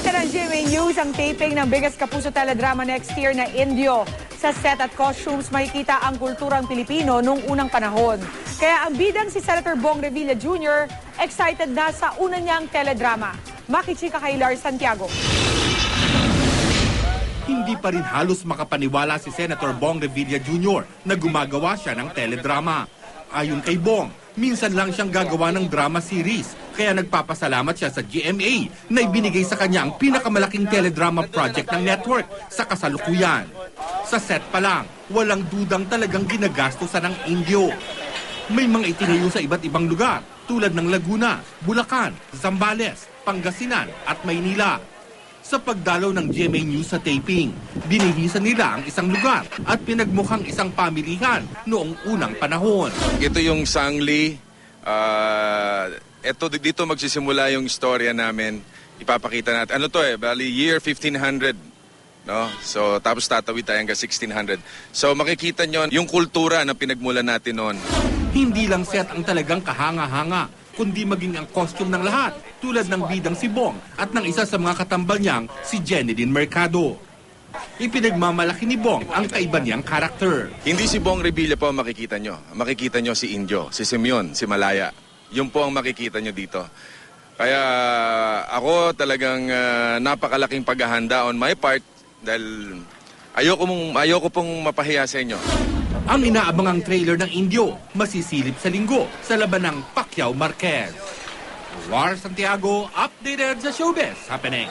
Balita ng GMA News, ang taping ng biggest kapuso teledrama next year na Indio. Sa set at costumes, makikita ang kulturang Pilipino noong unang panahon. Kaya ang bidang si Senator Bong Revilla Jr. excited na sa una niyang teledrama. Makichika kay Lars Santiago. Hindi pa rin halos makapaniwala si Senator Bong Revilla Jr. na gumagawa siya ng teledrama. Ayon kay Bong, minsan lang siyang gagawa ng drama series, kaya nagpapasalamat siya sa GMA na ibinigay sa kanya ang pinakamalaking teledrama project ng network sa kasalukuyan. Sa set pa lang, walang dudang talagang ginagastusan ng Indio. May mga itinayo sa iba't ibang lugar tulad ng Laguna, Bulacan, Zambales, Pangasinan at Maynila. Sa pagdalaw ng GMA News sa taping, binihisan nila ang isang lugar at pinagmukhang isang pamilihan noong unang panahon. Ito yung Sangli. Dito magsisimula yung istorya namin. Ipapakita natin. Ano to bali year 1500. No? So tapos tatawid tayo hanggang 1600. So makikita nyo yung kultura na pinagmulan natin noon. Hindi lang set ang talagang kahanga-hanga, kundi maging ang costume ng lahat, tulad ng bidang si Bong at ng isa sa mga katambal niyang si Jenilyn Mercado. Ipinagmamalaki ni Bong ang kaiba niyang karakter. Hindi si Bong Revilla po ang makikita nyo. Makikita nyo si Indio, si Simeon, si Malaya. Yun po ang makikita nyo dito. Kaya ako talagang napakalaking paghahanda on my part dahil ayoko pong mapahiya sa inyo. Ang inaabangang trailer ng Indio masisilip sa linggo sa laban ng Pacquiao Marquez. Lars Santiago, updated sa Showbiz Happening.